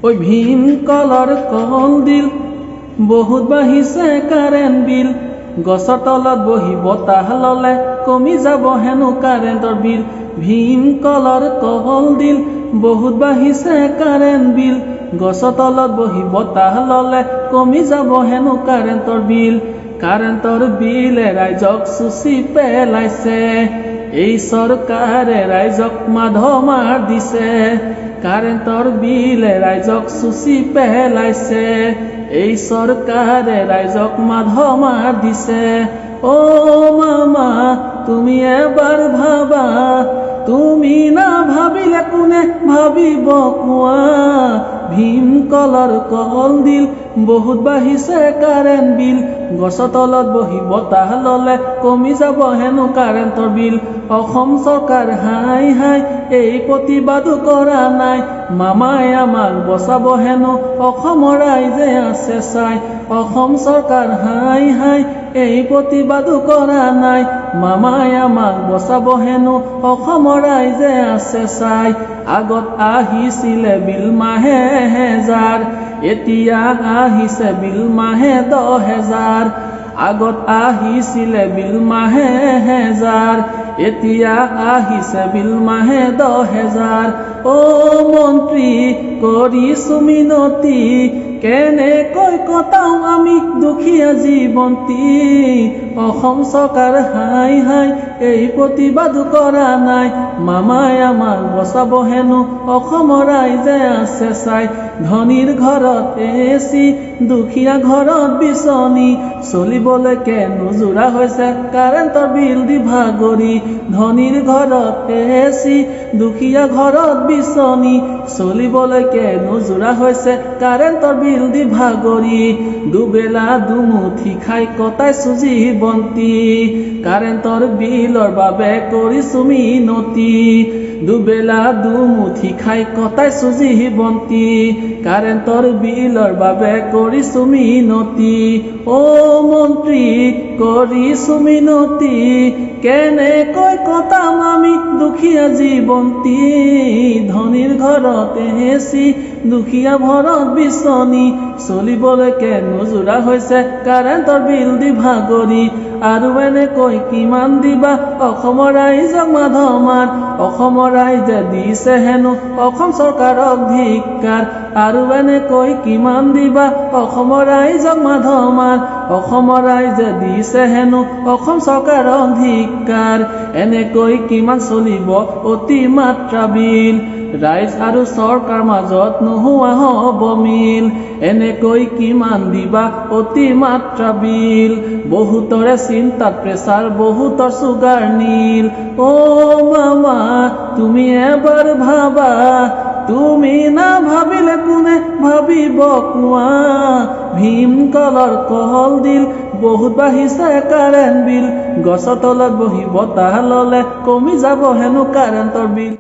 ওই ভীম কলৰ কল দিল বহুত বাঢ়িছে কাৰেণ্ট বিল গছৰ তলত বহি বতাহ ললে কমি যাব হেনো কাৰেণ্টৰ বিল ভীম কলৰ কল দিল বহুত বাঢ়িছে কাৰেণ্ট বিল গছৰ তলত বহি বতাহ ললে কমি যাব হেনো কাৰেণ্টৰ বিল ৰাইজক চুচি পেলাইছে এই চৰকাৰে ৰাইজক মাধমাৰ দিছে কাৰেণ্টৰ বিলে ৰাইজক চুচি পেলাইছে এই চৰকাৰে ৰাইজক মাধমাৰ দিছে ও মামা তুমি এবাৰ ভাবা তুমি না ভাবিলে কোনে ভাবিব কোৱা ভীম কলৰ কল দিল বহুত বাঢ়িছে কাৰেণ্ট বিল গছৰ তলত বহি বতাহ ললে কমি যাব হেনো কাৰেণ্টৰ বিল অসম চৰকাৰ হাই হাই এই প্ৰতিবাদো কৰা নাই মামাই আমাক বচাব হেনো অসমৰ ৰাইজে আছে চাই অসম চৰকাৰ হাই হাই এই প্ৰতিবাদো কৰা নাই মামাই আমাক বচাব হেনো অসমৰ ৰাইজে আছে চাই আগত আহিছিলে বিল মাহে হেজাৰ এতিয়া আহিছে বিল মাহে 10,000 আগত আহিছিলে বিল মাহে হেজাৰ এতিয়া আহিছে বিল মাহে 10,000 ও মন্ত্ৰী কৰিছো মিনতি কেনেকৈ কটাও আমি দুখীয়া জীৱন্তী অসম চৰকাৰ হাই হাই এই প্ৰতিবাদ কৰা নাই মামাই আমাক বচাব হেনো অসমৰ ৰাইজে আছে চাই ধনীৰ ঘৰত এচি দুখীয়া ঘৰত বিচনী চলিবলৈকে নোজোৰা হৈছে কাৰেণ্টৰ বিল দি ভাগৰি ধনীৰ ঘৰত এচি দুখীয়া ঘৰত বিচনী চলিবলৈকে নোজোৰা হৈছে কাৰেণ্টৰ বিল দি ভাগৰি দুবেলা দুমুঠি খাই কটাইছো জীৱন্তী কাৰেণ্টৰ বিলৰ বাবে কৰিছো মিনতি দুবেলা দুমুঠি খাই কটাইছো জীৱন্তী কাৰেণ্টৰ বিলৰ বাবে কৰিছো মিনতি ও মন্ত্ৰী কৰিছো মিনতি কেনেকৈ কটাম আমি দুখীয়া জীৱন্তী ধনীৰ ঘৰত এচি দুখীয়া ঘৰত বিচনী চলিবলৈকে নোজোৰা হৈছে কাৰেণ্টৰ বিল দি ভাগৰি আৰু এনেকৈ কিমান দিবা অসমৰ ৰাইজক মাধমাৰ অসমৰ ৰাইজে দিছে হেনো অসম চৰকাৰক ধিক্কাৰ আৰু এনেকৈ কিমান দিবা অসমৰ ৰাইজক মাধমাৰ অসমৰ ৰাইজে দিছে হেনো অসম চৰকাৰক ধিক্কাৰ এনেকৈ কিমান চলিব অতিমাত্ৰা বিল ৰাইজ আৰু চৰকাৰ মাজত নোহোৱা হ'ব মিল এনেকৈ কিমান দিবা অতিমাত্ৰা বিল বহুতৰে চিন্তাত প্ৰেছাৰ বহুতৰ চুগাৰ নীল ও মামা তুমি এবাৰ ভাবা তুমি না ভাবিলে কোনে ভাবিব কোৱা ভীম কলৰ কল দিল বহুত বাঢ়িছে কাৰেণ্ট বিল গছৰ তলত বহি বতাহ ললে কমি যাব হেনো কাৰেণ্টৰ বিল